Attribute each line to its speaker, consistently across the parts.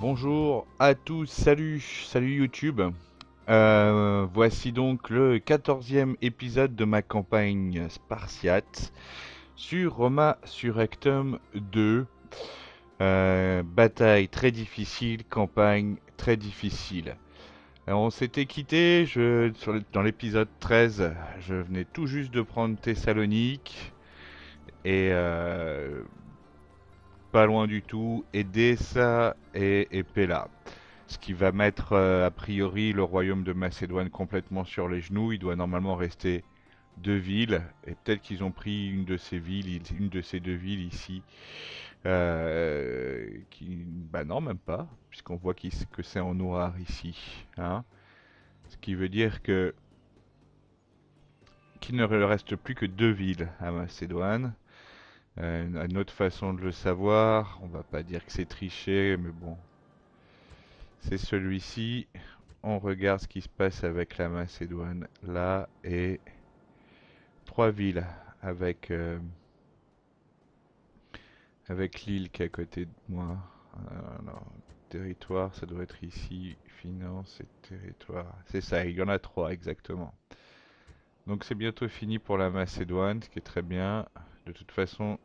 Speaker 1: Bonjour à tous, salut YouTube. Voici donc le 14e épisode de ma campagne spartiate sur Roma Surrectum 2. Bataille très difficile, campagne très difficile. Alors, on s'était quitté dans l'épisode 13, je venais tout juste de prendre Thessalonique et pas loin du tout, Edessa et Pella. Ce qui va mettre a priori le royaume de Macédoine complètement sur les genoux. Il doit normalement rester deux villes, et peut-être qu'ils ont pris une de ces villes, une de ces deux villes ici. Bah non, même pas, puisqu'on voit que c'est en noir ici, hein. Ce qui veut dire que qu'il ne reste plus que deux villes à Macédoine. Une autre façon de le savoir, on va pas dire que c'est triché, mais bon, c'est celui-ci. On regarde ce qui se passe avec la Macédoine là et trois villes avec avec l'île qui est à côté de moi. Alors, territoire, ça doit être ici. Finance et territoire. C'est ça, il y en a trois exactement. Donc c'est bientôt fini pour la Macédoine, ce qui est très bien. De toute façon,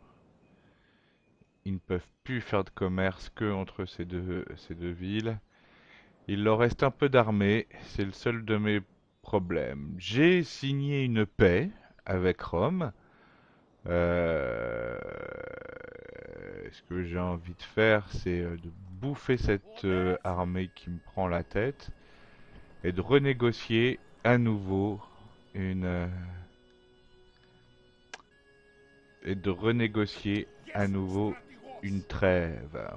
Speaker 1: ils ne peuvent plus faire de commerce que entre ces deux villes. Il leur reste un peu d'armée, c'est le seul de mes problèmes. J'ai signé une paix avec Rome. Euh, Ce que j'ai envie de faire, c'est de bouffer cette armée qui me prend la tête et de renégocier à nouveau une et de renégocier à nouveau une trêve.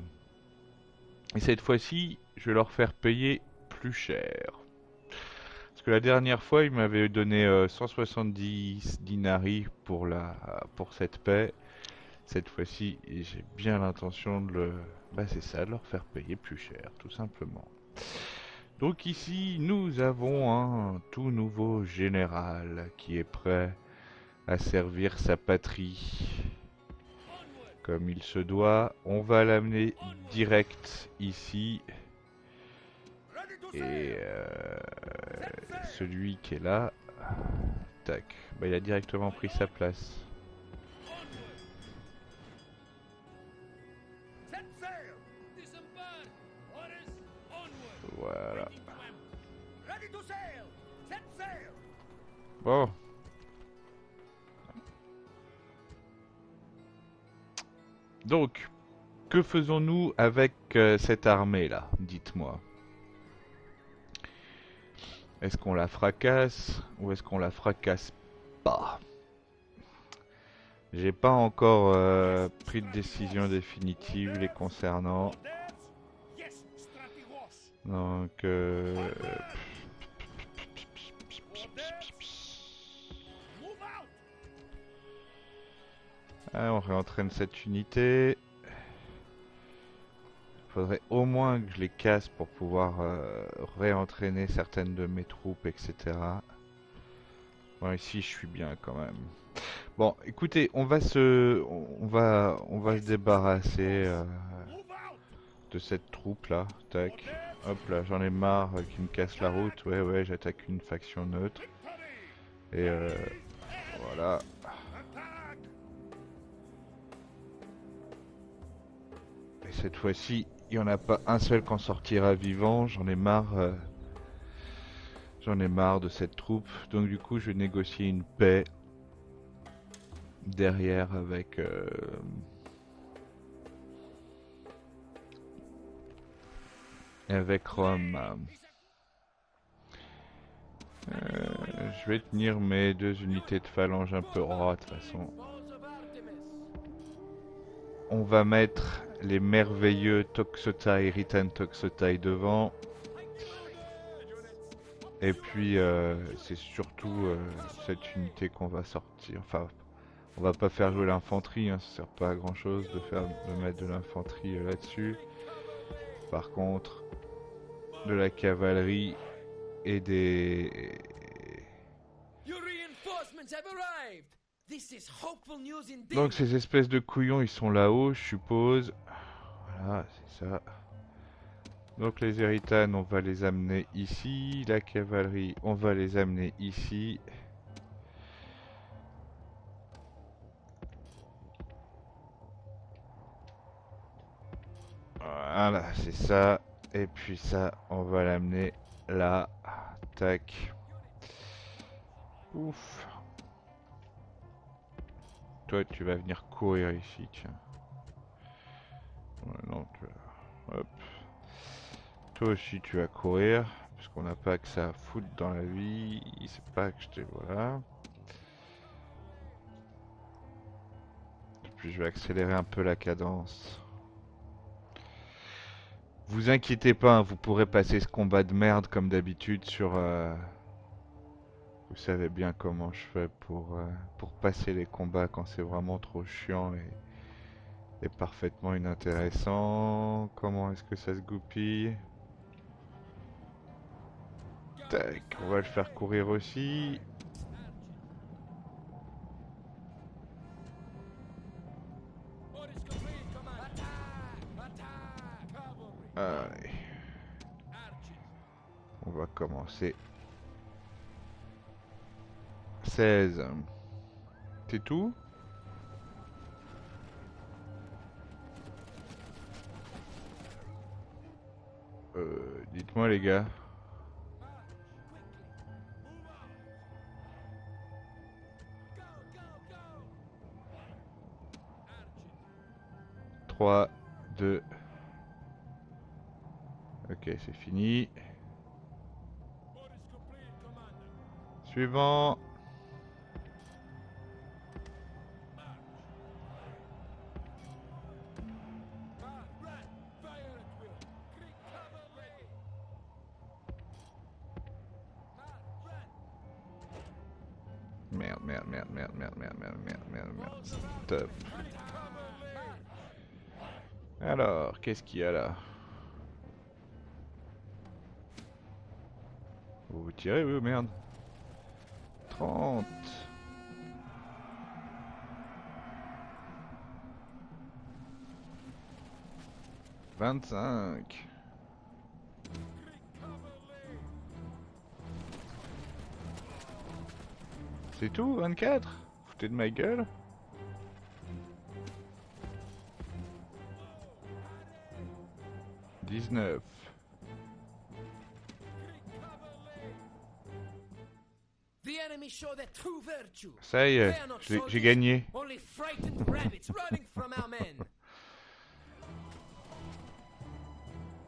Speaker 1: Et cette fois-ci, je vais leur faire payer plus cher. Parce que la dernière fois, ils m'avaient donné 170 dinari pour cette paix. Cette fois-ci, j'ai bien l'intention de bah c'est ça, de leur faire payer plus cher, tout simplement. Donc ici, nous avons un tout nouveau général qui est prêt à servir sa patrie comme il se doit. On va l'amener direct ici. Et celui qui est là, tac, bah il a directement pris sa place. Voilà. Bon. Donc, que faisons-nous avec cette armée-là? Dites-moi. Est-ce qu'on la fracasse ou est-ce qu'on la fracasse pas? J'ai pas encore pris de décision définitive les concernant. Donc, on réentraîne cette unité. Faudrait au moins que je les casse pour pouvoir réentraîner certaines de mes troupes, etc. Bon, ici je suis bien quand même. Bon, écoutez, on va se débarrasser de cette troupe là. Tac. Hop là, j'en ai marre qu'ils me cassent la route. Ouais, ouais, j'attaque une faction neutre. Et voilà. Et cette fois-ci, il n'y en a pas un seul qui en sortira vivant. J'en ai marre de cette troupe. Donc du coup, je vais négocier une paix derrière avec Rome. Je vais tenir mes deux unités de phalange un peu droit de toute façon. On va mettre les merveilleux Toxotai, Ritan Toxotai devant. Et puis c'est surtout cette unité qu'on va sortir. Enfin, on va pas faire jouer l'infanterie, hein, ça sert pas à grand chose de mettre de l'infanterie là-dessus. Par contre, de la cavalerie et des... Donc ces espèces de couillons, ils sont là-haut, je suppose. Voilà, c'est ça. Donc les Éritanes, on va les amener ici. La cavalerie, on va les amener ici. Voilà, c'est ça. Et puis ça, on va l'amener là. Tac. Ouf. Toi, tu vas venir courir ici, tiens. Ouais, non, hop. Toi aussi, tu vas courir. Parce qu'on n'a pas que ça à foutre dans la vie. C'est pas que je te... Voilà. Et puis je vais accélérer un peu la cadence. Vous inquiétez pas, hein, vous pourrez passer ce combat de merde comme d'habitude sur... Vous savez bien comment je fais pour passer les combats quand c'est vraiment trop chiant et parfaitement inintéressant. Comment est-ce que ça se goupille? Tac, on va le faire courir aussi. Allez. On va commencer. 16. C'est tout? Dites-moi les gars. Trois, 2. Ok, c'est fini. Suivant. Merde, merde, merde, merde, merde, merde, merde, merde, merde, merde. Stop. Alors, qu'est-ce qu'il y a là? Vous tirez, oui, merde. 30. 25. C'est tout, 24? Foutez de ma gueule. 19. Ça y est, j'ai gagné.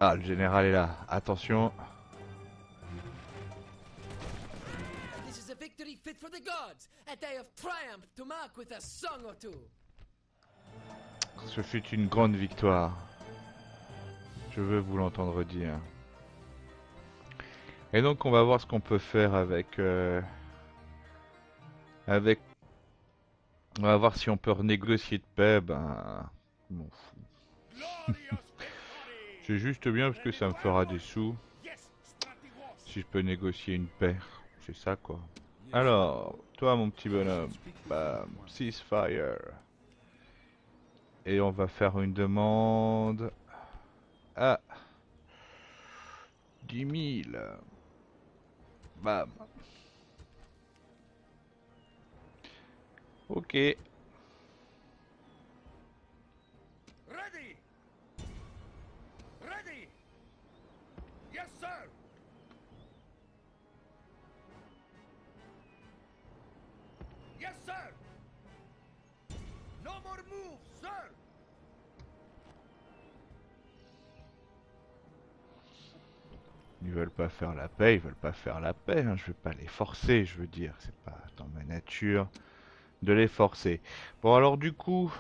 Speaker 1: Ah, le général est là. Attention. Ce fut une grande victoire. Je veux vous l'entendre dire. Et donc on va voir ce qu'on peut faire avec... On va voir si on peut renégocier de paix. Ben... Je m'en fous. C'est juste bien parce que ça me fera des sous. Si je peux négocier une paix. C'est ça quoi. Alors, toi mon petit bonhomme. Bam, ceasefire. Et on va faire une demande à 10 000. Bam. Ok.
Speaker 2: Ready. Ready. Yes, sir. Yes, sir. No more moves, sir.
Speaker 1: Ils veulent pas faire la paix, ils veulent pas faire la paix, hein. Je vais pas les forcer, je veux dire, c'est pas dans ma nature de les forcer. Bon alors du coup,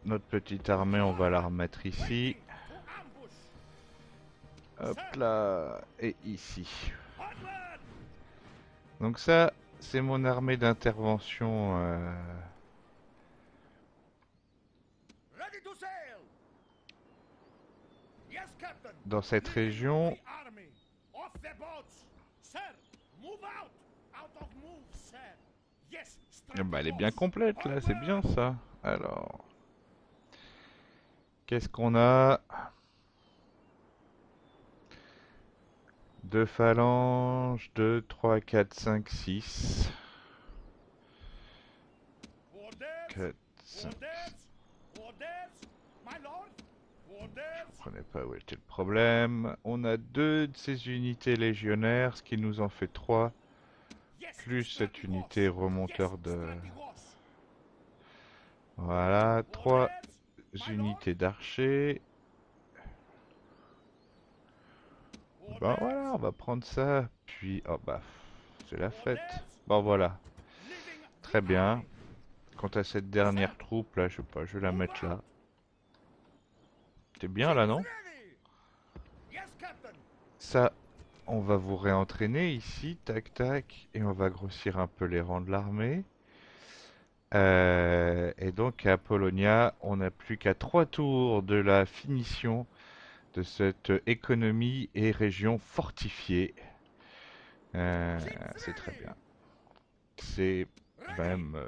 Speaker 1: notre petite armée, on va la remettre ici. Hop là, et ici. Donc ça, c'est mon armée d'intervention dans cette région. Bah, elle est bien complète là, c'est bien ça. Alors, qu'est-ce qu'on a? 2 phalanges, 2, 3, 4, 5, 6.
Speaker 2: Orders,
Speaker 1: 4, 5.
Speaker 2: orders, my lord, orders.
Speaker 1: Je comprenais pas où était le problème. On a 2 de ces unités légionnaires, ce qui nous en fait 3.
Speaker 2: Yes,
Speaker 1: Plus cette
Speaker 2: Strategos.
Speaker 1: unité remonteur de...
Speaker 2: Strategos.
Speaker 1: Voilà, 3
Speaker 2: Orders, my lord,
Speaker 1: unités d'archers. Ben
Speaker 2: orders,
Speaker 1: voilà, on va prendre ça. Puis, oh bah, c'est la fête.
Speaker 2: orders,
Speaker 1: Bon voilà,
Speaker 2: leaving the
Speaker 1: très bien.
Speaker 2: army.
Speaker 1: Quant à cette dernière troupe là, je sais pas, je vais la mettre là. C'est bien là, non?
Speaker 2: Ready. Yes, Captain.
Speaker 1: Ça, on va vous réentraîner ici, tac tac, et on va grossir un peu les rangs de l'armée. Et donc à Apollonia, on n'a plus qu'à 3 tours de la finition de cette économie et région fortifiée. C'est très bien. C'est même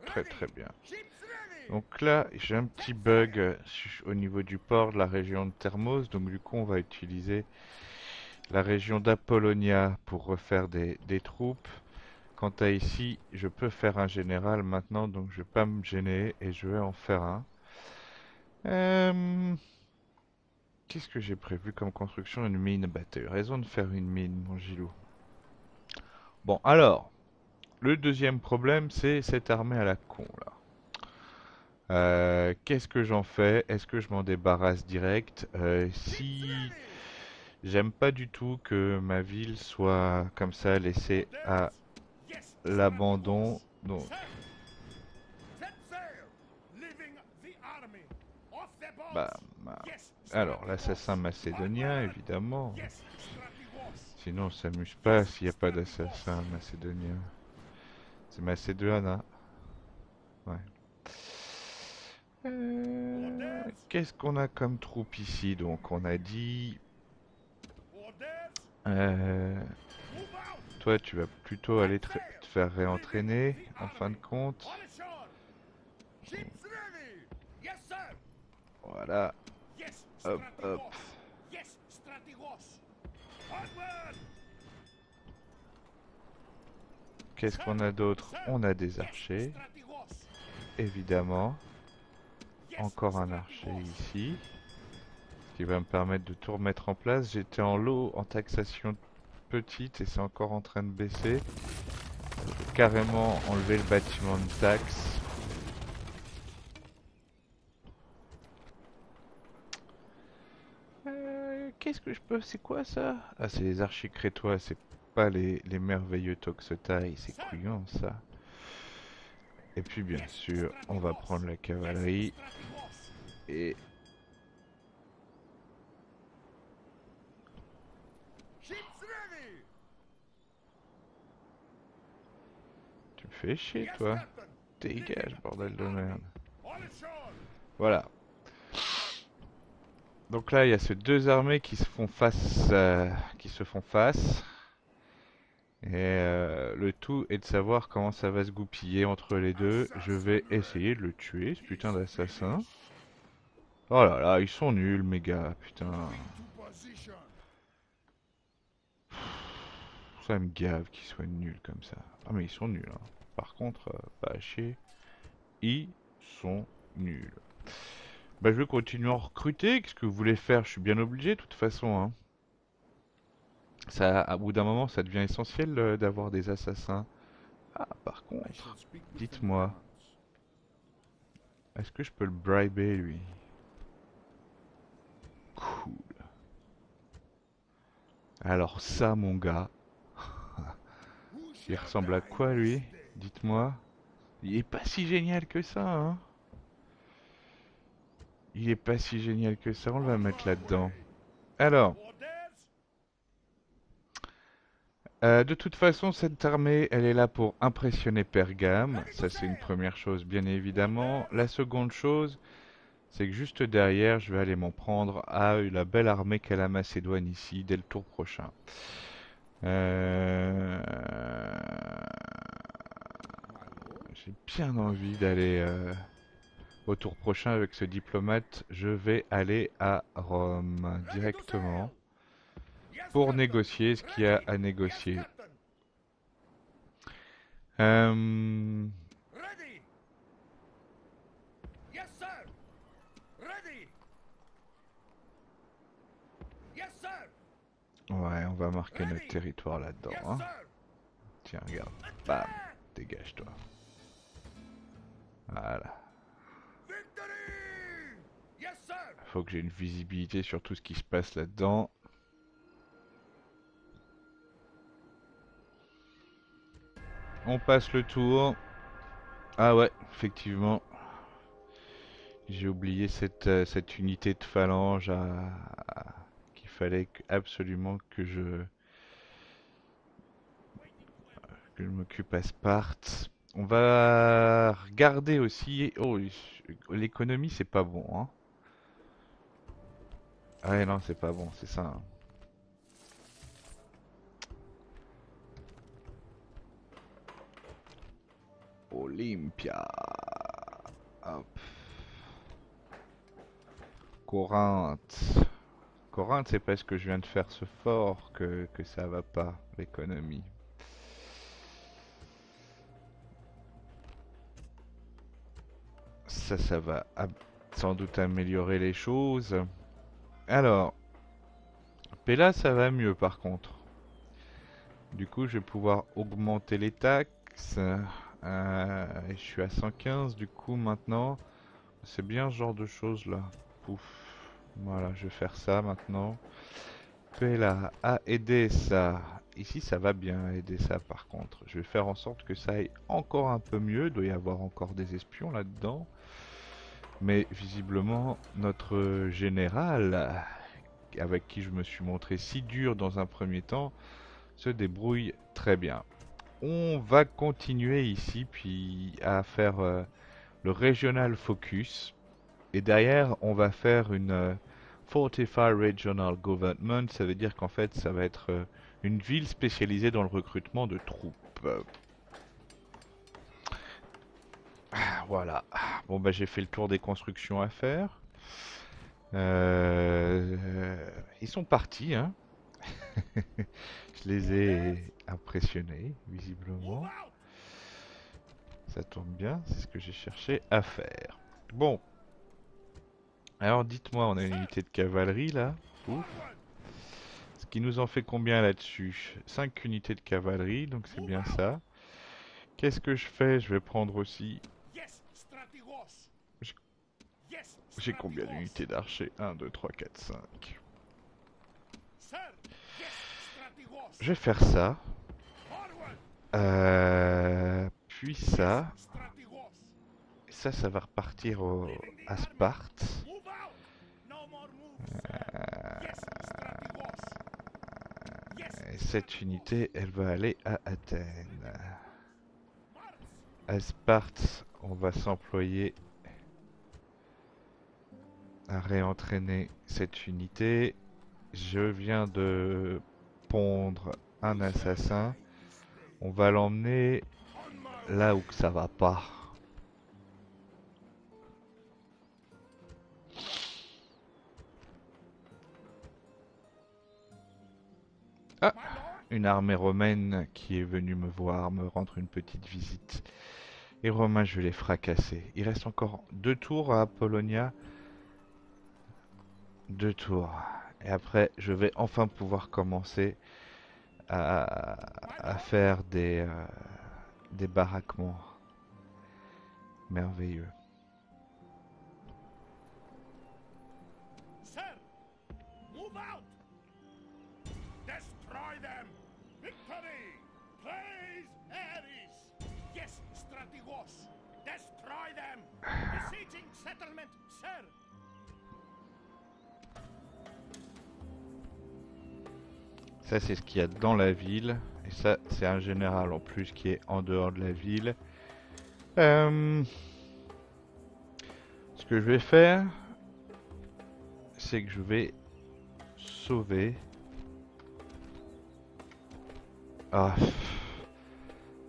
Speaker 1: très très bien.
Speaker 2: Ships ready.
Speaker 1: Donc là, j'ai un petit bug au niveau du port de la région de Thermos, donc du coup on va utiliser la région d'Apollonia pour refaire des troupes. Quant à ici, je peux faire un général maintenant, donc je vais pas me gêner et je vais en faire un. Qu'est-ce que j'ai prévu comme construction? Une mine. Bah t'as eu raison de faire une mine, mon Gilou. Bon alors, le deuxième problème c'est cette armée à la con là. Qu'est-ce que j'en fais? Est-ce que je m'en débarrasse direct? Si j'aime pas du tout que ma ville soit comme ça laissée à
Speaker 2: Yes,
Speaker 1: l'abandon,
Speaker 2: Strategos.
Speaker 1: donc
Speaker 2: Sir. Set sail, leaving the army. Off the boats.
Speaker 1: bah,
Speaker 2: Yes,
Speaker 1: alors
Speaker 2: Strategos.
Speaker 1: l'assassin macédonien
Speaker 2: Onward.
Speaker 1: évidemment.
Speaker 2: Yes, Strategos.
Speaker 1: Sinon on s'amuse pas s'il n'y a pas d'assassin macédonien. C'est macédonien, hein? Ouais. Qu'est-ce qu'on a comme troupe ici? Donc on a dit...
Speaker 2: Orders,
Speaker 1: euh,
Speaker 2: move out.
Speaker 1: toi tu vas plutôt aller te faire réentraîner en fin de compte.
Speaker 2: On ashore. Ships ready. Yes, sir.
Speaker 1: Voilà,
Speaker 2: Yes,
Speaker 1: hop
Speaker 2: Strategos.
Speaker 1: hop.
Speaker 2: Yes, Strategos. Onward.
Speaker 1: Qu'est-ce qu'on a d'autre? On a des archers,
Speaker 2: Strategos.
Speaker 1: évidemment.
Speaker 2: Yes,
Speaker 1: Encore un archer
Speaker 2: Strategos.
Speaker 1: ici, ce qui va me permettre de tout remettre en place. J'étais en lot en taxation petite et c'est encore en train de baisser. J'ai carrément enlevé le bâtiment de taxe. Qu'est-ce que je peux... C'est quoi ça? Ah, c'est les archers crétois, c'est pas les merveilleux toxotai, c'est couillon ça. Et puis bien sûr, on va prendre la cavalerie et...
Speaker 2: Ships ready.
Speaker 1: Tu me fais chier
Speaker 2: Yes,
Speaker 1: toi.
Speaker 2: Captain.
Speaker 1: Dégage, bordel de merde.
Speaker 2: On ashore.
Speaker 1: Voilà. Donc là, il y a ces deux armées qui se font face, Et le tout est de savoir comment ça va se goupiller entre les deux. Je vais essayer de le tuer, ce putain d'assassin. Oh là là, ils sont nuls, mes gars, putain.
Speaker 2: To position.
Speaker 1: Ça me gave qu'ils soient nuls comme ça. Ah mais ils sont nuls, hein. Par contre, pas à chier. Ils sont nuls. Bah je vais continuer à en recruter. Qu'est-ce que vous voulez faire? Je suis bien obligé de toute façon, hein. Ça, à bout d'un moment, ça devient essentiel d'avoir des assassins. Ah, par contre, dites-moi, est-ce que je peux le briber, lui? Cool. Alors ça, mon gars, il ressemble à quoi, lui? Dites-moi. Il est pas si génial que ça, hein? Il est pas si génial que ça, on va mettre là-dedans. Alors, de toute façon, cette armée, elle est là pour impressionner Pergame. Ça, c'est une première chose, bien évidemment. La seconde chose, c'est que juste derrière, je vais aller m'en prendre à la belle armée qu'a la Macédoine ici, dès le tour prochain. J'ai bien envie d'aller au tour prochain avec ce diplomate. Je vais aller à Rome directement.
Speaker 2: Yes,
Speaker 1: pour
Speaker 2: Captain.
Speaker 1: négocier ce qu'il y a
Speaker 2: Ready.
Speaker 1: à
Speaker 2: Yes,
Speaker 1: négocier.
Speaker 2: Captain.
Speaker 1: Euh,
Speaker 2: Ready. Yes, sir. Ready. Yes, sir.
Speaker 1: Ouais, on va marquer notre territoire là-dedans.
Speaker 2: Yes,
Speaker 1: Hein.
Speaker 2: sir.
Speaker 1: Tiens, regarde. Bam,
Speaker 2: Attack.
Speaker 1: dégage-toi. Voilà.
Speaker 2: Victory. Yes, sir.
Speaker 1: Faut que j'ai une visibilité sur tout ce qui se passe là-dedans. On passe le tour. Ah ouais, effectivement. J'ai oublié cette unité de phalange qu'il fallait absolument que je m'occupe à Sparte. On va regarder aussi. Oh, l'économie, c'est pas bon, hein. Ouais, non, c'est pas bon, c'est ça. Hein. Olympia. Hop. Corinthe. Corinthe, c'est parce que je viens de faire ce fort que ça va pas, l'économie. Ça va sans doute améliorer les choses. Alors, Pella, ça va mieux par contre. Du coup, je vais pouvoir augmenter les taxes. Je suis à 115 du coup maintenant. C'est bien ce genre de choses là. Pouf. Voilà, je vais faire ça maintenant. Pella a aidé ça. Ici, ça va bien aider ça par contre. Je vais faire en sorte que ça aille encore un peu mieux. Il doit y avoir encore des espions là-dedans. Mais visiblement, notre général, avec qui je me suis montré si dur dans un premier temps, se débrouille très bien. On va continuer ici, puis à faire le Regional Focus. Et derrière, on va faire une Fortify Regional Government. Ça veut dire qu'en fait, ça va être une ville spécialisée dans le recrutement de troupes. Voilà. Bon, bah j'ai fait le tour des constructions à faire. Ils sont partis, hein. Je les ai impressionnés,
Speaker 2: Move
Speaker 1: visiblement.
Speaker 2: out.
Speaker 1: Ça tourne bien, c'est ce que j'ai cherché à faire. Bon. Alors dites-moi, on a une unité de cavalerie là. Ouf.
Speaker 2: Forward.
Speaker 1: Ce qui nous en fait combien là-dessus? 5 unités de cavalerie, donc c'est bien ça. Qu'est-ce que je fais? Je vais prendre aussi...
Speaker 2: Yes, Strategos.
Speaker 1: J-
Speaker 2: Yes,
Speaker 1: J'ai combien
Speaker 2: Strategos.
Speaker 1: d'unités d'archers? 1, 2, 3, 4, 5.
Speaker 2: Sir. Yes, Strategos.
Speaker 1: Je vais faire ça.
Speaker 2: Forward.
Speaker 1: Puis ça.
Speaker 2: Strategos.
Speaker 1: Ça va repartir à Sparte.
Speaker 2: Move out. No more moves, sir. Yes, Strategos. Yes,
Speaker 1: Et cette unité, elle va aller à Athènes.
Speaker 2: Mars.
Speaker 1: À Sparte, on va s'employer à réentraîner cette unité. Je viens de pondre un assassin. On va l'emmener
Speaker 2: On march.
Speaker 1: là où ça va pas. Ah,
Speaker 2: My lord.
Speaker 1: une armée romaine qui est venue me voir, me rendre une petite visite. Les Romains, je vais les fracasser. Il reste encore 2 tours à Apollonia. 2 tours. Et après, je vais enfin pouvoir commencer à faire des baraquements merveilleux.
Speaker 2: Sir, move out. Destroy them. Victory. Praise Ares. Yes, Strategos. Destroy them. Besieging settlement, sir.
Speaker 1: Ça, c'est ce qu'il y a dans la ville. Et ça, c'est un général en plus qui est en dehors de la ville. Ce que je vais faire, c'est que je vais sauver. Ah,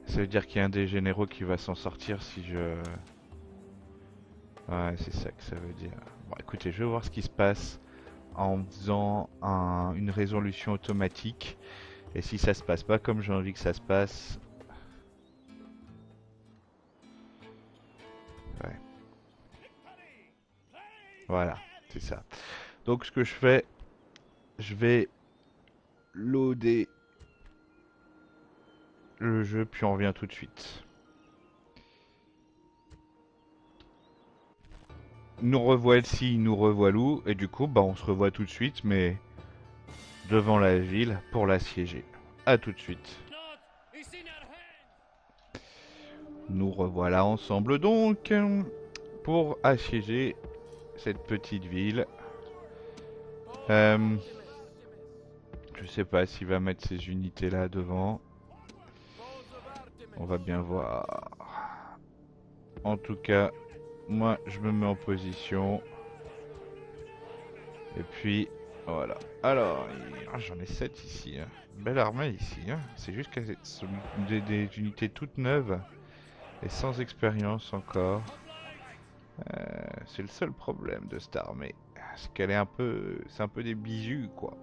Speaker 1: ça veut dire qu'il y a un des généraux qui va s'en sortir si je... Ouais, c'est ça que ça veut dire. Bon, écoutez, je vais voir ce qui se passe. en faisant une résolution automatique. Et si ça se passe pas comme j'ai envie que ça se passe... Ouais. Voilà, c'est ça. Donc ce que je fais, je vais loader le jeu, puis on revient tout de suite. Nous revoici, nous revoilou, et du coup, bah on se revoit tout de suite, mais devant la ville pour l'assiéger. A tout de suite. Nous revoilà ensemble donc pour assiéger cette petite ville. Je sais pas s'il va mettre ces unités là devant. On va bien voir. En tout cas, moi je me mets en position. Et puis voilà. Alors, j'en ai 7 ici. Hein. Belle armée ici. Hein. C'est juste que c'est des unités toutes neuves et sans expérience encore. C'est le seul problème de cette armée. C'est qu'elle est un peu... C'est un peu des bisous quoi.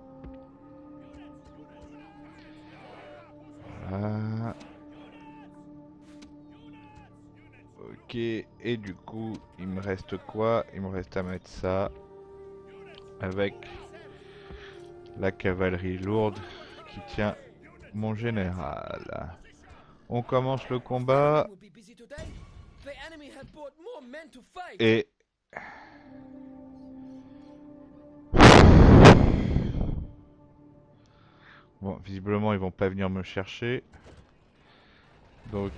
Speaker 1: Voilà. Ok, et du coup, il me reste quoi? Il me reste à mettre ça avec la cavalerie lourde qui tient mon général. On commence le combat et... Bon, visiblement ils vont pas venir me chercher. Donc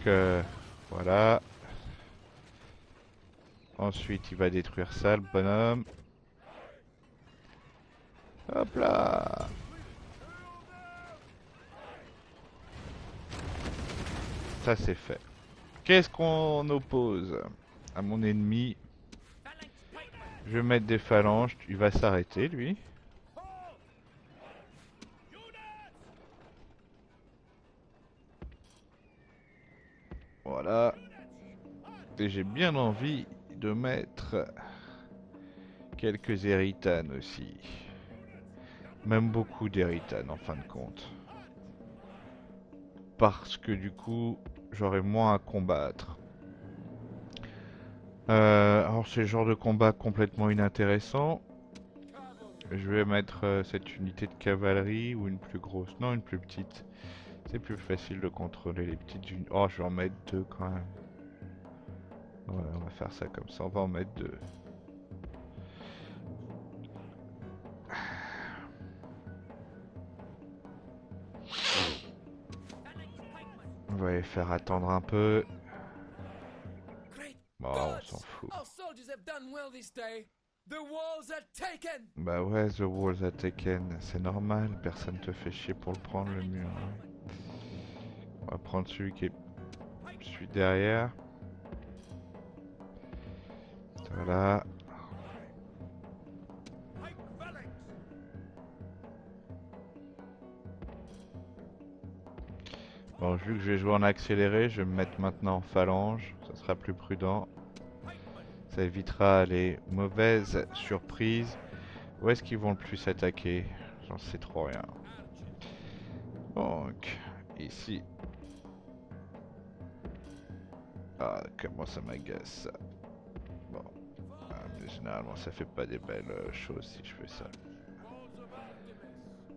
Speaker 1: voilà. Ensuite il va détruire ça le bonhomme. Hop là. Ça c'est fait. Qu'est-ce qu'on oppose à mon ennemi? Je vais mettre des phalanges, il va s'arrêter lui. Voilà. Et j'ai bien envie de mettre quelques héritanes aussi. Même beaucoup d'héritanes en fin de compte. Parce que du coup, j'aurai moins à combattre. Alors c'est le genre de combat complètement inintéressant. Je vais mettre cette unité de cavalerie ou une plus grosse. Non, une plus petite. C'est plus facile de contrôler les petites unités. Oh, je vais en mettre deux quand même. Ouais, on va faire ça comme ça. On va en mettre deux. On va les faire attendre un peu. Bon, on s'en fout. Bah ouais, the walls are taken. C'est normal, personne te fait chier pour le prendre le mur. Hein. On va prendre celui qui est... celui derrière. Voilà. Bon, vu que je vais jouer en accéléré, je vais me mettre maintenant en phalange. Ça sera plus prudent. Ça évitera les mauvaises surprises. Où est-ce qu'ils vont le plus attaquer? J'en sais trop rien. Donc, ici. Ah, comment ça m'agace ça. Bon. Ah, mais généralement, ça fait pas des belles choses si je fais ça.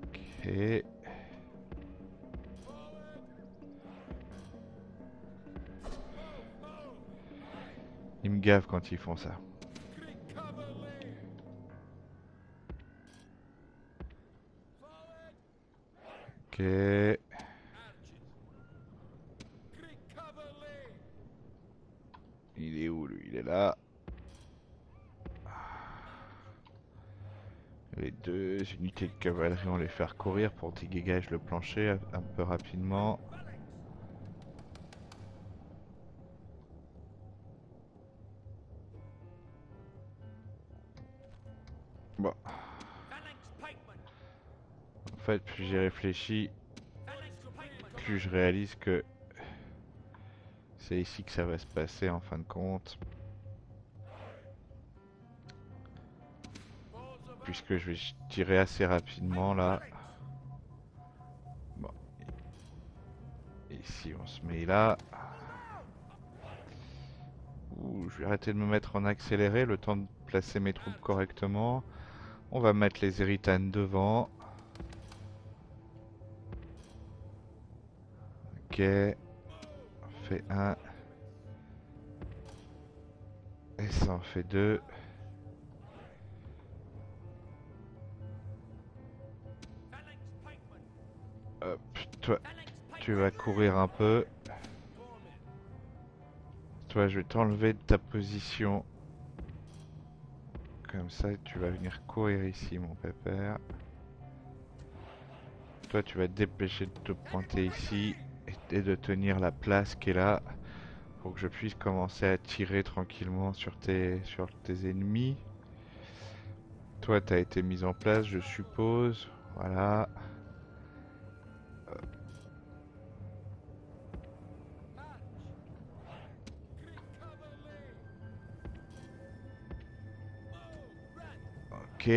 Speaker 1: Ok. Ils me gavent quand ils font ça. Ok. Il est où lui? Il est là. Les deux unités de cavalerie, on les faire courir pour dégager le plancher un peu rapidement. Bon. En fait, plus j'y réfléchis, plus je réalise que c'est ici que ça va se passer en fin de compte. puisque je vais tirer assez rapidement là. Bon. Ici on se met là. Ouh, je vais arrêter de me mettre en accéléré, le temps de placer mes troupes correctement. On va mettre les Éritanes devant. Ok. On fait un. Et ça en fait deux. Hop, toi, tu vas courir un peu. Toi, je vais t'enlever de ta position. Comme ça, tu vas venir courir ici, mon pépère. Toi, tu vas te dépêcher de te pointer ici et de tenir la place qui est là pour que je puisse commencer à tirer tranquillement sur tes ennemis. Toi, tu as été mis en place, je suppose. Voilà. Ok.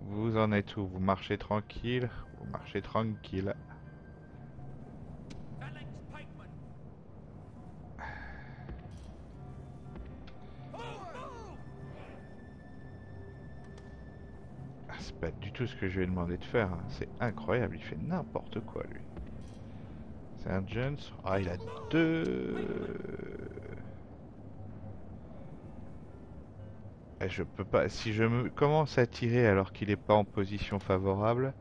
Speaker 1: Vous en êtes où? Vous marchez tranquille? Vous marchez tranquille. Ah, c'est pas du tout ce que je lui ai demandé de faire, hein. C'est incroyable, il fait n'importe quoi lui. C'est un Jones. Ah, il a deux. Eh, je peux pas. Si je me commence à tirer alors qu'il est pas en position favorable,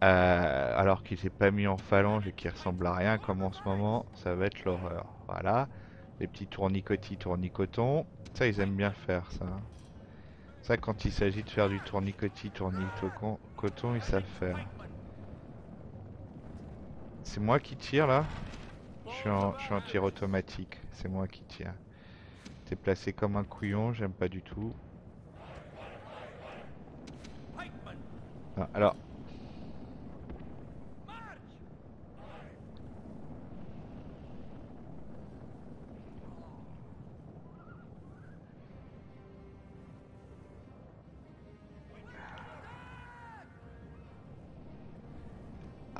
Speaker 1: alors qu'il s'est pas mis en phalange et qu'il ressemble à rien comme en ce moment, ça va être l'horreur. Voilà. Les petits tournicotis, tournicotons. Ça, ils aiment bien faire ça, hein. Ça, quand il s'agit de faire du tournicotis, tournicoton, ils savent faire. C'est moi qui tire là? Je suis en tir automatique. C'est moi qui tire. T'es placé comme un couillon, j'aime pas du tout. Ah, alors.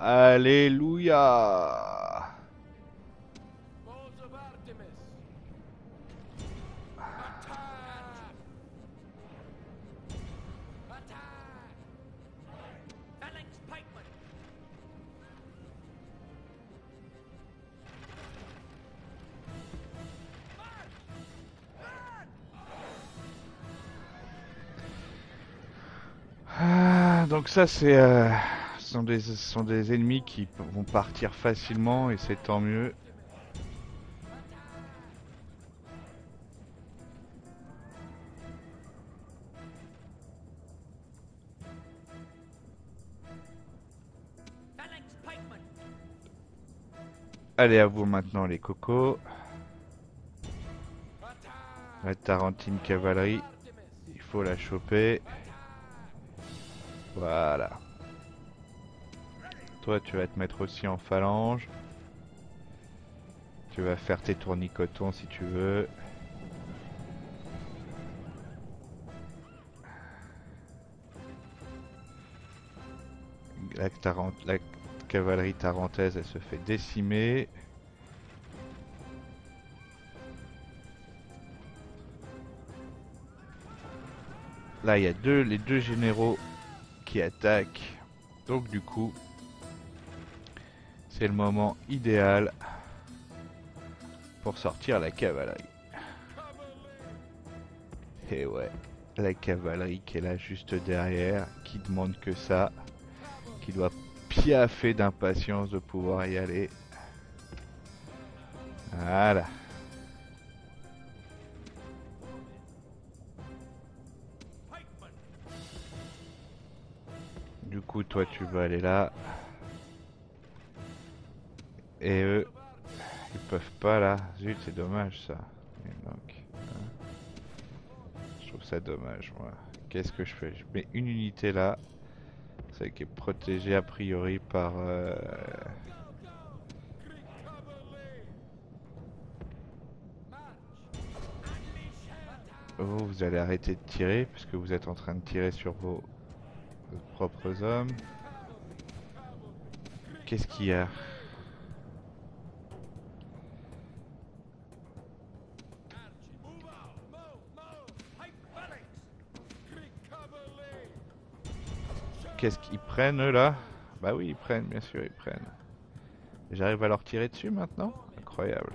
Speaker 1: Alléluia. Ah, donc ça c'est ce sont des ennemis qui vont partir facilement et c'est tant mieux. Allez, à vous maintenant les cocos. La Tarentine cavalerie, il faut la choper. Voilà. Toi, tu vas te mettre aussi en phalange. Tu vas faire tes tournicotons si tu veux. La cavalerie tarentaise, elle se fait décimer. Là, il y a les deux généraux qui attaquent. Donc du coup, c'est le moment idéal pour sortir la cavalerie. Et ouais, la cavalerie qui est là juste derrière, qui demande que ça, qui doit piaffer d'impatience de pouvoir y aller. Voilà. Du coup, toi, tu vas aller là. Et eux, ils peuvent pas là. Zut, c'est dommage ça. Et donc, hein, je trouve ça dommage, moi. Qu'est-ce que je fais? Je mets une unité là. C'est qui est protégée a priori par... vous allez arrêter de tirer puisque vous êtes en train de tirer sur vos propres hommes. Qu'est-ce qu'il y a? Qu'est-ce qu'ils prennent eux, là? Bah oui, ils prennent, bien sûr, ils prennent. J'arrive à leur tirer dessus maintenant? Incroyable.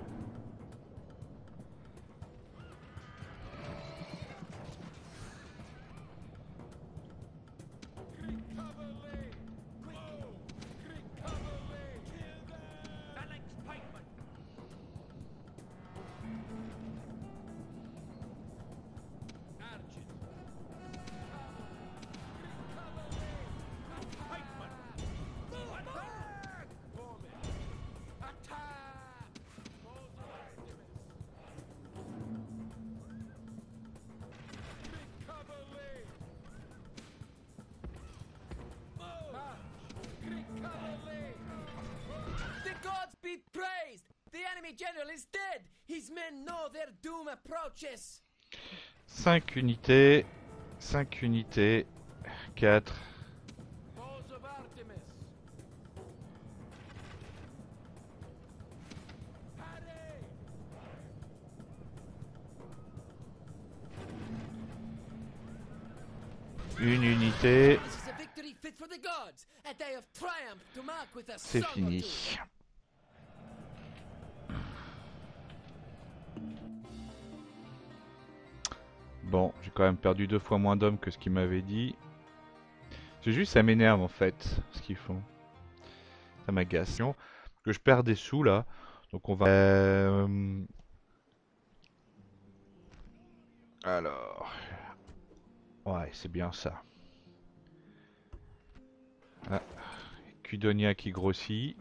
Speaker 3: General is dead. His men know their doom approaches.
Speaker 1: 5 unités, 5 unités, 4.
Speaker 3: Balls of Artemis.
Speaker 1: Une unité.
Speaker 3: This is a victory fit for the gods. A day of triumph to mark with a
Speaker 1: C'est
Speaker 3: song or
Speaker 1: fini.
Speaker 3: two.
Speaker 1: Bon, j'ai quand même perdu 2 fois moins d'hommes que ce qu'ils m'avaient dit. C'est juste, ça m'énerve en fait, ce qu'ils font. Ça m'agace. Que je perds des sous là. Donc on va... Alors... Ouais, c'est bien ça. Ah. Cudonia qui grossit.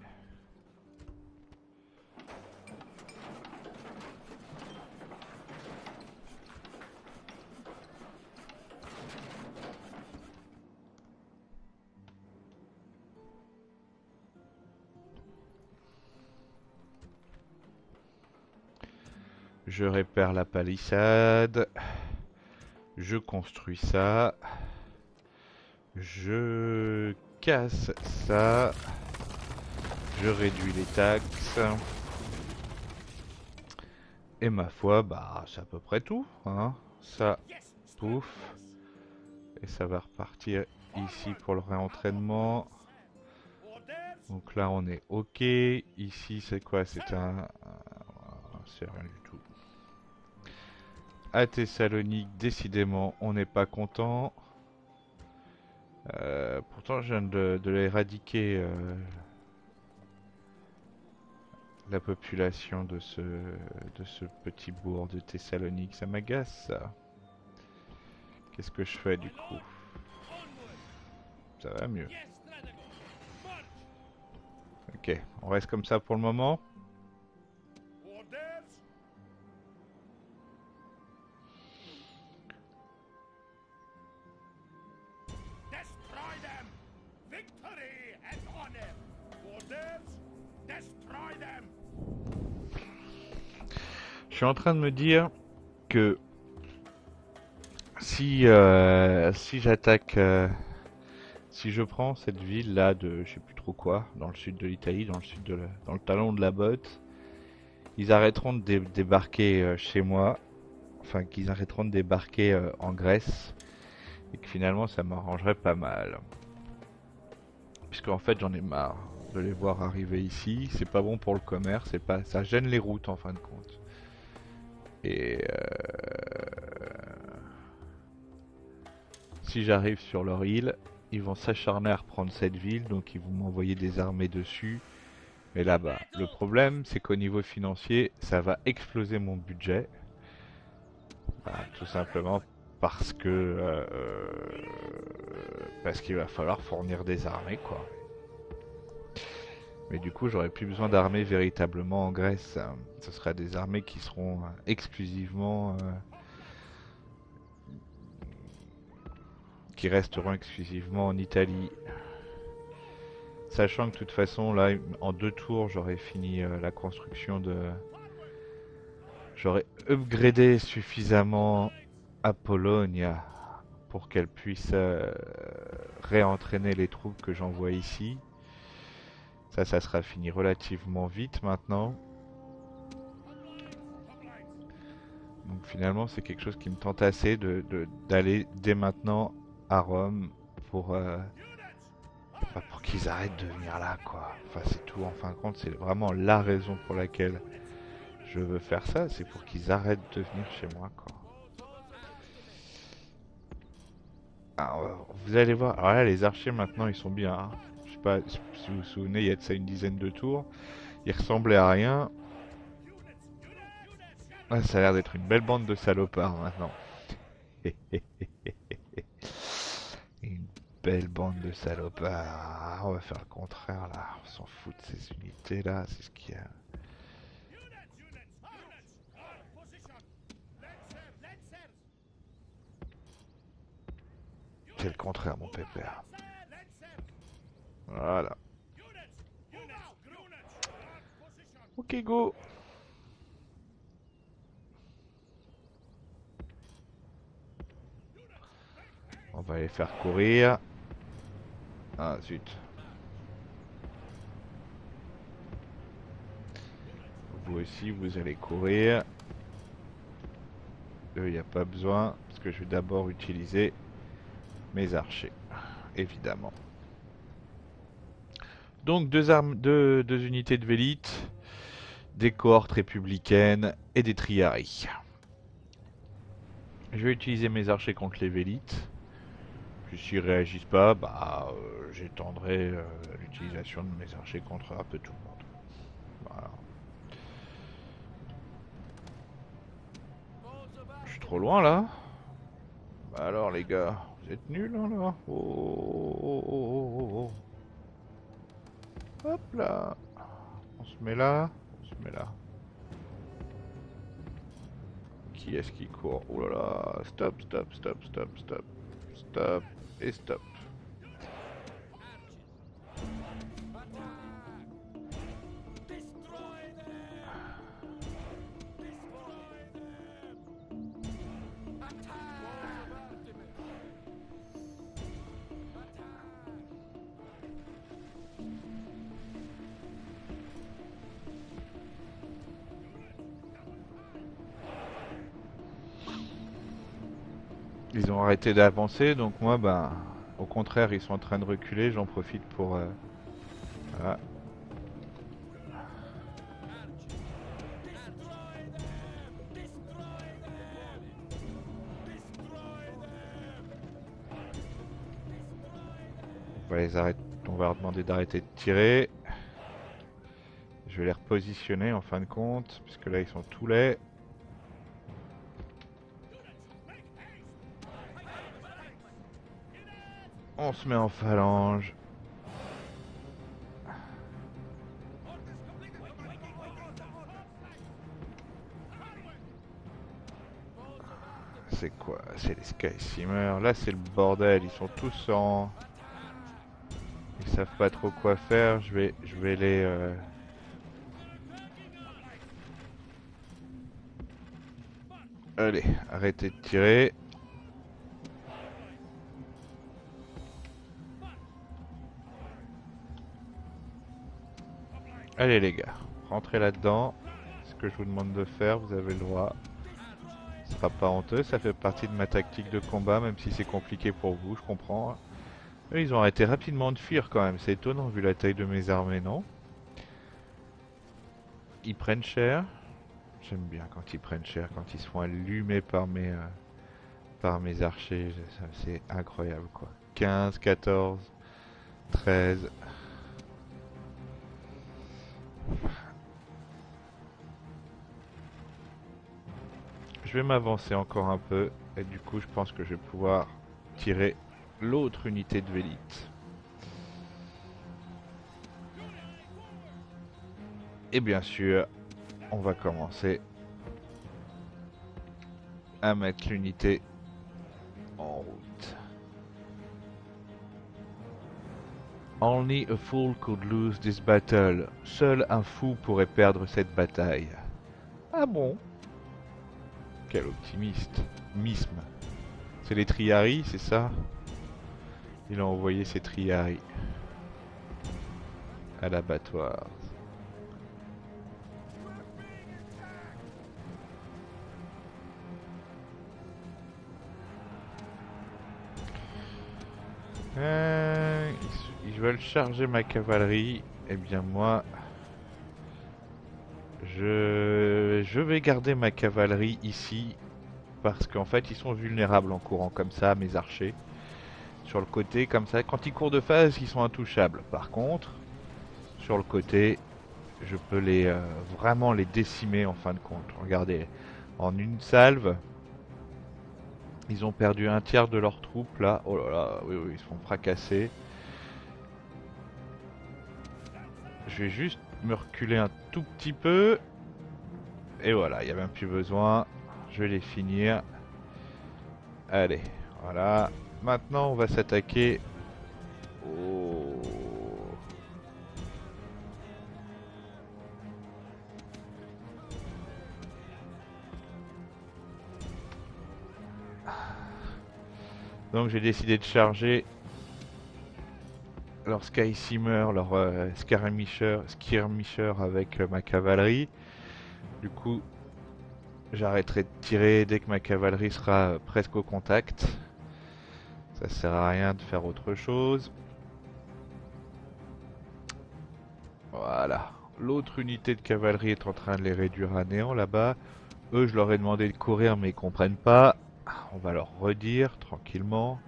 Speaker 1: Je répare la palissade. Je construis ça. Je casse ça. Je réduis les taxes. Et ma foi, bah c'est à peu près tout, hein. Ça, pouf. Et ça va repartir ici pour le réentraînement. Donc là on est ok. Ici c'est quoi? C'est c'est rien du tout. À Thessalonique, décidément, on n'est pas content. Pourtant, je viens de l'éradiquer, la population de ce petit bourg de Thessalonique. Ça m'agace, ça. Qu'est-ce que je fais, du coup? Ça va mieux. Ok, on reste comme ça pour le moment. Je suis en train de me dire que si j'attaque, si je prends cette ville là de je sais plus trop quoi, dans le sud de l'Italie, dans le talon de la botte, ils arrêteront de débarquer chez moi, enfin qu'ils arrêteront de débarquer en Grèce, et que finalement ça m'arrangerait pas mal. Puisque en fait j'en ai marre de les voir arriver ici, c'est pas bon pour le commerce, ça gêne les routes en fin de compte. Et si j'arrive sur leur île, ils vont s'acharner à reprendre cette ville, donc ils vont m'envoyer des armées dessus. Mais là-bas, le problème, c'est qu'au niveau financier, ça va exploser mon budget. Bah, tout simplement parce que parce qu'il va falloir fournir des armées, quoi. Mais du coup, j'aurai plus besoin d'armées véritablement en Grèce. Ce sera des armées qui seront exclusivement... qui resteront exclusivement en Italie. Sachant que de toute façon, là, en 2 tours, j'aurai fini la construction de... J'aurai upgradé suffisamment Apollonia pour qu'elle puisse réentraîner les troupes que j'envoie ici. Ça sera fini relativement vite maintenant. Donc finalement c'est quelque chose qui me tente assez d'aller dès maintenant à Rome pour qu'ils arrêtent de venir là quoi. Enfin c'est tout en fin de compte, c'est vraiment la raison pour laquelle je veux faire ça, c'est pour qu'ils arrêtent de venir chez moi quoi. Alors, vous allez voir, alors là les archers maintenant ils sont bien, hein. Je sais pas si vous vous souvenez, il y a de ça une dizaine de tours, ils ressemblaient à rien. Ah, ça a l'air d'être une belle bande de salopards maintenant. Une belle bande de salopards. On va faire le contraire là, on s'en fout de ces unités là, c'est ce qu'il y a. C'est le contraire mon pépère. Voilà. Ok go. On va les faire courir. Ah zut. Vous aussi vous allez courir. Eux il n'y a pas besoin parce que je vais d'abord utiliser mes archers. Évidemment. Donc deux unités de Vélite, des cohortes républicaines et des triaries. Je vais utiliser mes archers contre les Vélites. Puis s'ils réagissent pas, j'étendrai l'utilisation de mes archers contre un peu tout le monde. Voilà. Je suis trop loin là. Bah alors les gars, vous êtes nuls hein, là. Oh. Hop là. On se met là. On se met là. Qui est-ce qui court? Oh là là. Stop. Stop et stop. Ils ont arrêté d'avancer, donc moi, au contraire, ils sont en train de reculer. J'en profite pour... voilà. On va leur demander d'arrêter de tirer. Je vais les repositionner en fin de compte, puisque là, ils sont tous laids. On se met en phalange. C'est quoi? C'est les Sky Simmers. Là c'est le bordel, ils sont tous en... Ils savent pas trop quoi faire, je vais les... Allez, arrêtez de tirer. Allez les gars, rentrez là-dedans. C'est ce que je vous demande de faire, vous avez le droit. Ce sera pas honteux, ça fait partie de ma tactique de combat, même si c'est compliqué pour vous, je comprends. Eux, ils ont arrêté rapidement de fuir quand même, c'est étonnant vu la taille de mes armées, non? Ils prennent cher. J'aime bien quand ils prennent cher, quand ils se font allumer par mes archers, c'est incroyable quoi. 15, 14, 13... Je vais m'avancer encore un peu et du coup je pense que je vais pouvoir tirer l'autre unité de Vélite. Et bien sûr, on va commencer à mettre l'unité en route. Only a fool could lose this battle. Seul un fou pourrait perdre cette bataille. Ah bon? Quel optimisme. C'est les Triarii, c'est ça? Il a envoyé ses Triarii à l'abattoir. Ils veulent charger ma cavalerie. Eh bien moi, je vais garder ma cavalerie ici. Parce qu'en fait ils sont vulnérables en courant comme ça, mes archers. Sur le côté comme ça, quand ils courent de phase, ils sont intouchables. Par contre, sur le côté, je peux vraiment les décimer en fin de compte. Regardez, en une salve, ils ont perdu un tiers de leurs troupes là. Oh là là, oui, oui, ils se font fracasser. Je vais juste me reculer un tout petit peu. Et voilà, il n'y a même plus besoin. Je vais les finir. Allez, voilà. Maintenant, on va s'attaquer au... Donc j'ai décidé de charger leur Skysimmer, leur skirmisher avec ma cavalerie. Du coup, j'arrêterai de tirer dès que ma cavalerie sera presque au contact. Ça sert à rien de faire autre chose. Voilà. L'autre unité de cavalerie est en train de les réduire à néant là-bas. Eux, je leur ai demandé de courir, mais ils comprennent pas. On va leur redire tranquillement.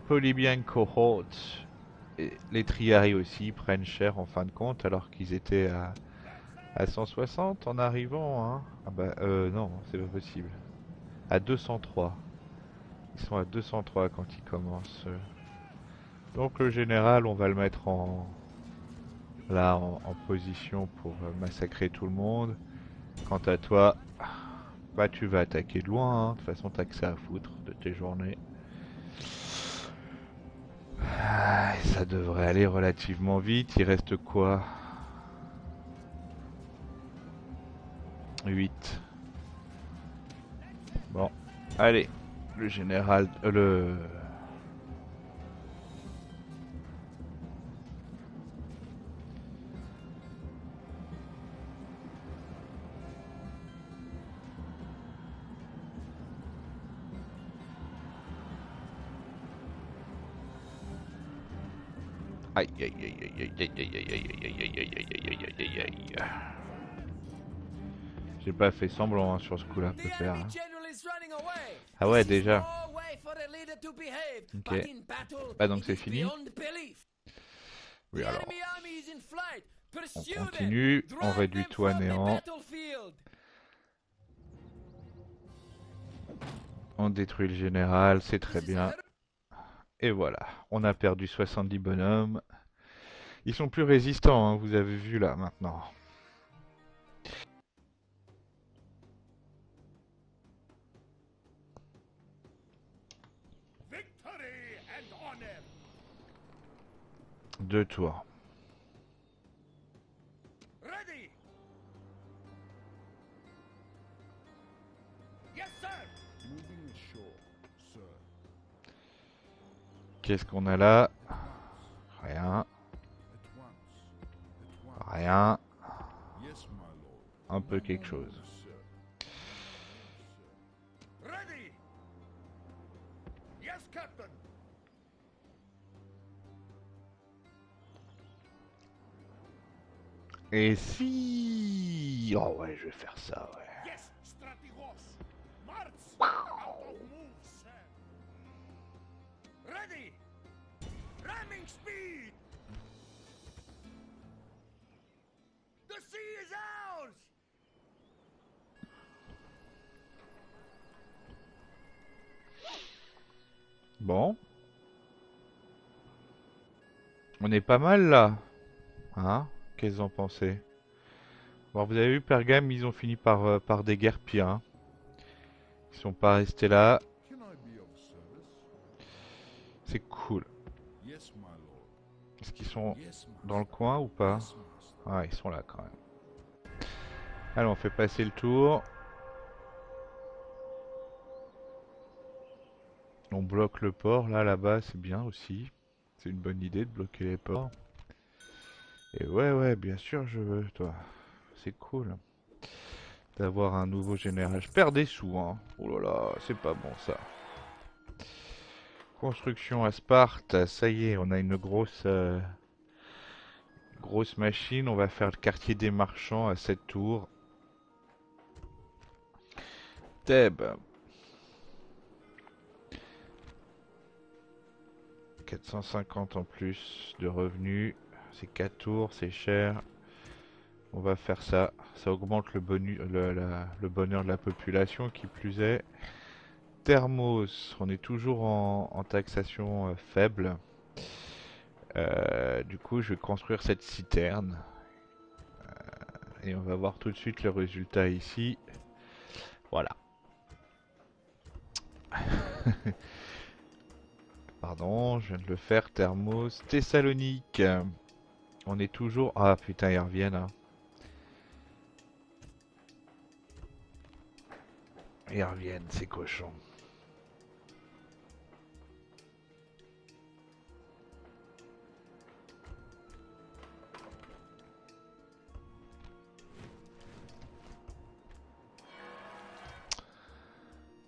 Speaker 1: Polybian Cohort et les Triarii aussi prennent cher en fin de compte, alors qu'ils étaient à 160 en arrivant. Hein. Ah bah non, c'est pas possible. À 203. Ils sont à 203 quand ils commencent. Donc le général, on va le mettre en position pour massacrer tout le monde. Quant à toi, bah tu vas attaquer de loin. Hein. De toute façon, t'as que ça à foutre de tes journées. Ah, ça devrait aller relativement vite. Il reste quoi? 8. Bon, allez. Le général... le... Aïe aïe aïe aïe aïe aïe aïe aïe aïe aïe aïe aïe aïe aïe aïe aïe aïe. J'ai pas fait semblant hein, sur ce coup-là, peut faire. Hein. Ah ouais, déjà. Ok. Bah donc c'est fini. Oui alors. On continue, on réduit tout à néant. On détruit le général, c'est très bien. Et voilà, on a perdu 70 bonhommes. Ils sont plus résistants, hein, vous avez vu là maintenant. Deux tours.
Speaker 2: Ready. Yes, sir. Moving ashore, sir.
Speaker 1: Qu'est-ce qu'on a là? Rien. Rien. Un peu quelque chose.
Speaker 2: Ready. Yes, Captain.
Speaker 1: Et si... Oh ouais, je vais faire ça, ouais.
Speaker 2: Yes, Stratigos. March. Out of move, sir. Ready. Ramming speed. The sea is ours.
Speaker 1: Bon. On est pas mal là. Hein? Qu'est-ce que vous en pensez? Bon, vous avez vu, Pergame, ils ont fini par des guerres pires. Hein. Ils sont pas restés là. C'est cool. Est-ce qu'ils sont dans le coin ou pas? Ah, ils sont là quand même. Allez, on fait passer le tour. On bloque le port, là-bas, c'est bien aussi. C'est une bonne idée de bloquer les ports. Et ouais, bien sûr, je veux, toi. C'est cool d'avoir un nouveau général. Je perds des sous, hein. Oh là là, c'est pas bon ça. Construction à Sparte, ça y est, on a une grosse machine. On va faire le quartier des marchands à 7 tours. Thèbes. 450 en plus de revenus. C'est 4 tours, c'est cher. On va faire ça. Ça augmente le bonheur de la population, qui plus est. Thermos, on est toujours en taxation faible. Du coup, je vais construire cette citerne. Et on va voir tout de suite le résultat ici. Voilà. Pardon, je viens de le faire. Thermos, Thessalonique. On est toujours... Ah putain, ils reviennent. Hein. Ils reviennent, ces cochons.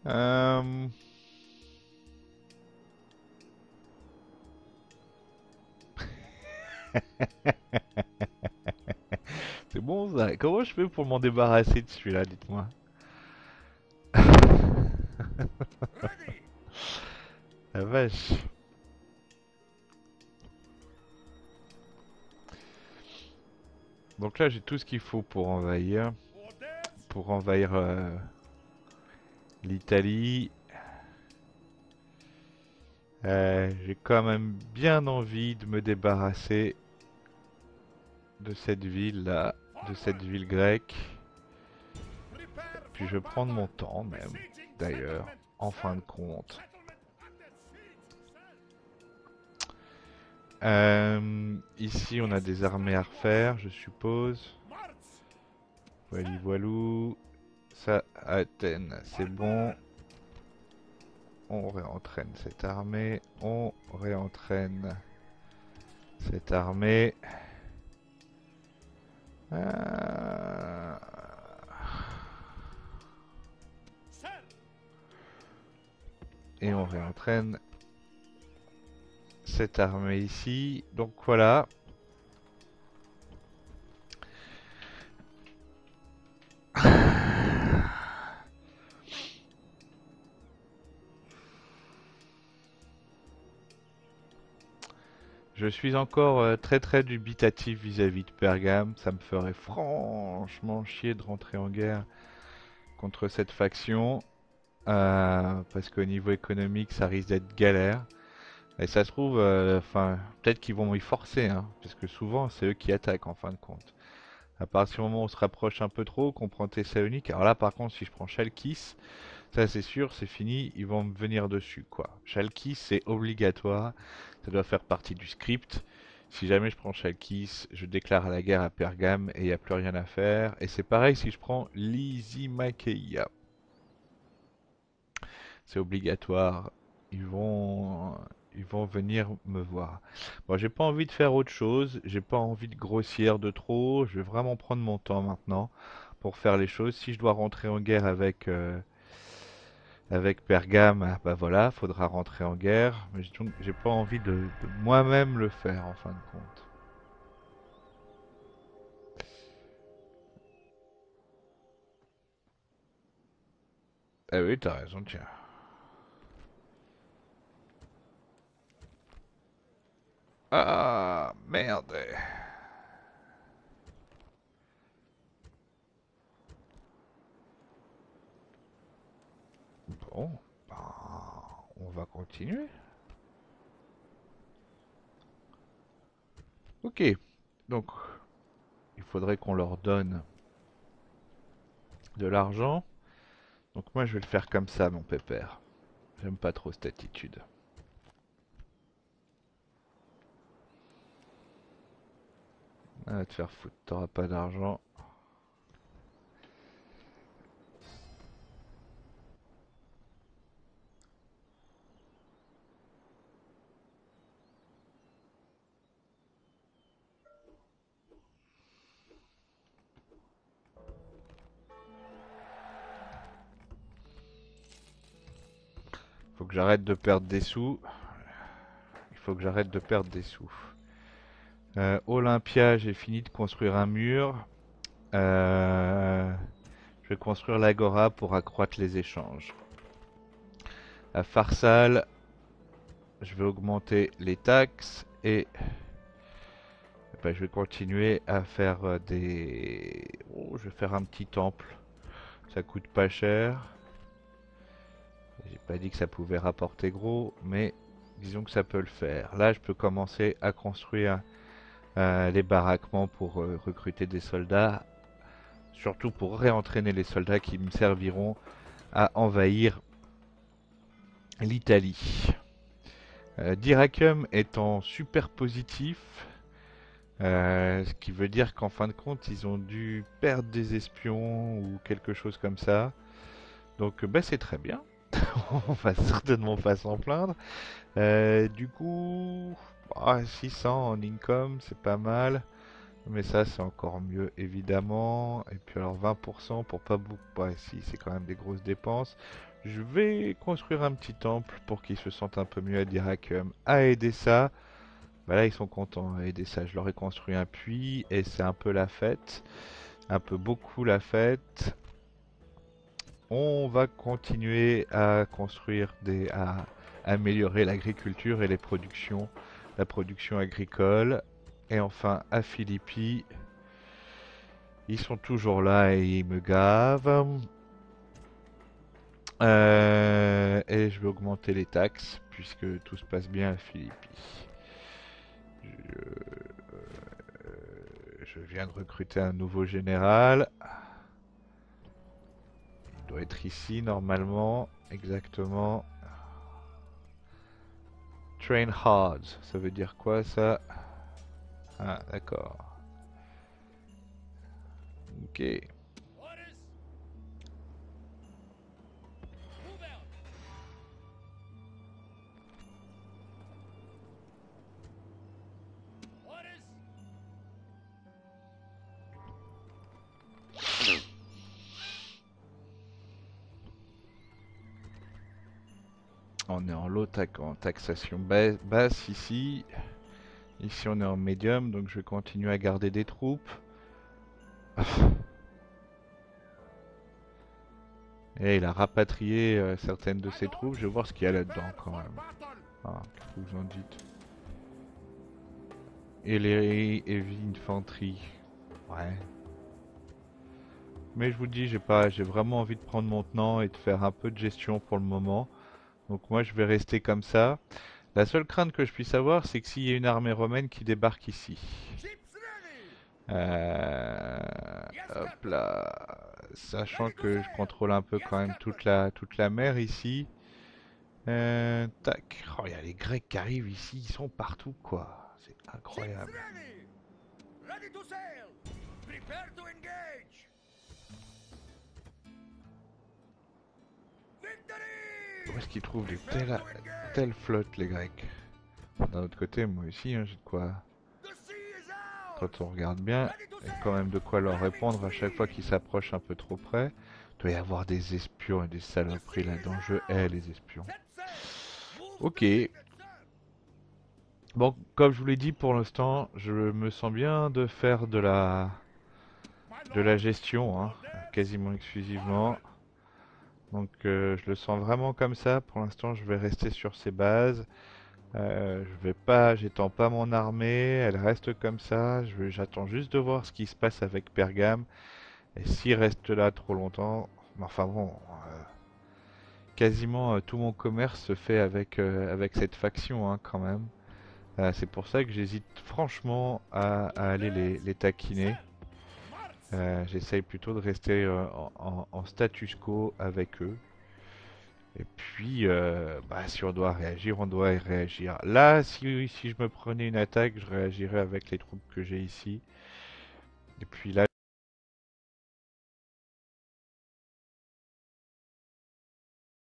Speaker 1: Euh... C'est bon ça. Comment je fais pour m'en débarrasser de celui-là, dites-moi.
Speaker 2: Ready!
Speaker 1: La vache. Donc là, j'ai tout ce qu'il faut pour envahir.
Speaker 2: Orders!
Speaker 1: Pour envahir l'Italie. J'ai quand même bien envie de me débarrasser de cette ville là, de cette ville grecque.
Speaker 2: Prepare
Speaker 1: Puis
Speaker 2: for
Speaker 1: je vais prendre mon
Speaker 2: battle.
Speaker 1: temps même,
Speaker 2: Besieging
Speaker 1: d'ailleurs,
Speaker 2: settlement,
Speaker 1: en
Speaker 2: sir.
Speaker 1: fin de compte.
Speaker 2: Settlement under siege, sir.
Speaker 1: Ici on a des armées à refaire, je suppose.
Speaker 2: March!
Speaker 1: Voili voilou. Ça, Athènes, c'est bon. On réentraîne cette armée. On réentraîne cette armée. Euh,
Speaker 2: Sir!
Speaker 1: Et on réentraîne cette armée ici. Donc voilà. Je suis encore très dubitatif vis-à-vis de Pergame. Ça me ferait franchement chier de rentrer en guerre contre cette faction. Parce qu'au niveau économique, ça risque d'être galère. Et ça se trouve, enfin, peut-être qu'ils vont y forcer, hein, parce que souvent, c'est eux qui attaquent en fin de compte. À partir du moment où on se rapproche un peu trop, qu'on prend Thessalonique, alors là, par contre, si je prends Chalkis, ça c'est sûr, c'est fini, ils vont me venir dessus, quoi. Chalkis, c'est obligatoire, ça doit faire partie du script. Si jamais je prends Chalkis, je déclare la guerre à Pergame et il n'y a plus rien à faire. Et c'est pareil si je prends Lysimakeia. C'est obligatoire. Ils vont, ils vont venir me voir. Bon, j'ai pas envie de faire autre chose. J'ai pas envie de grossir de trop. Je vais vraiment prendre mon temps maintenant pour faire les choses. Si je dois rentrer en guerre avec Pergame, ah, bah voilà, faudra rentrer en guerre. Mais j'ai pas envie de moi-même le faire en fin de compte. Ah oui, t'as raison, tiens. Ah, merde. Bon, ben, on va continuer. Ok, donc il faudrait qu'on leur donne de l'argent. Donc moi je vais le faire comme ça, mon pépère. J'aime pas trop cette attitude. Ah, va te faire foutre, t'auras pas d'argent. que j'arrête de perdre des sous. Il faut que j'arrête de perdre des sous. Olympia, j'ai fini de construire un mur. Je vais construire l'agora pour accroître les échanges. À Farsal, je vais augmenter les taxes et je vais continuer à faire des... Oh, je vais faire un petit temple. Ça coûte pas cher. J'ai pas dit que ça pouvait rapporter gros, mais disons que ça peut le faire. Là, je peux commencer à construire les baraquements pour recruter des soldats. Surtout pour réentraîner les soldats qui me serviront à envahir l'Italie. Dyrrhachium est en super positif. Ce qui veut dire qu'en fin de compte, ils ont dû perdre des espions ou quelque chose comme ça. Donc c'est très bien. On va certainement pas s'en plaindre. Du coup, 600 en income, c'est pas mal. Mais ça, c'est encore mieux, évidemment. Et puis alors 20% pour pas beaucoup. Si, c'est quand même des grosses dépenses. Je vais construire un petit temple pour qu'ils se sentent un peu mieux à Dyrrhachium, à aider ça. Là, ils sont contents à aider ça. Je leur ai construit un puits et c'est un peu la fête. Un peu beaucoup la fête. On va continuer à construire à améliorer l'agriculture et les productions, la production agricole. Et enfin, à Philippi, ils sont toujours là et ils me gavent. Et je vais augmenter les taxes puisque tout se passe bien à Philippi. Je viens de recruter un nouveau général. Il doit être ici normalement, exactement. Train hard, ça veut dire quoi ça? Ah, d'accord. Ok. On est en low en taxation basse ici. Ici on est en médium, donc je vais continuer à garder des troupes. Et il a rapatrié certaines de ses troupes. Je vais voir ce qu'il y a là-dedans quand même. Qu'est-ce que vous en dites? Et les heavy infantry. Ouais. Mais je vous dis, j'ai vraiment envie de prendre mon temps et de faire un peu de gestion pour le moment. Donc moi je vais rester comme ça. La seule crainte que je puisse avoir, c'est que s'il y a une armée romaine qui débarque ici. Hop là. Sachant que je contrôle un peu quand même toute la mer ici. Tac. Oh, il y a les Grecs qui arrivent ici, ils sont partout quoi. C'est incroyable. Où est-ce qu'ils trouvent des telles flottes les Grecs? D'un autre côté, moi aussi, hein, j'ai de quoi. Quand on regarde bien, il y a quand même de quoi leur répondre à chaque fois qu'ils s'approchent un peu trop près. Il doit y avoir des espions et des saloperies là-dedans. Je hais les espions. Ok. Bon, comme je vous l'ai dit, pour l'instant, je me sens bien de faire de la gestion, hein, quasiment exclusivement. Donc je le sens vraiment comme ça. Pour l'instant, je vais rester sur ces bases. J'étends pas mon armée, elle reste comme ça. J'attends juste de voir ce qui se passe avec Pergame. Et s'il reste là trop longtemps, enfin bon, quasiment tout mon commerce se fait avec cette faction hein, quand même. C'est pour ça que j'hésite franchement à aller les taquiner. J'essaye plutôt de rester en status quo avec eux. Et puis, si on doit réagir, on doit réagir. Là, si je me prenais une attaque, je réagirais avec les troupes que j'ai ici. Et puis là,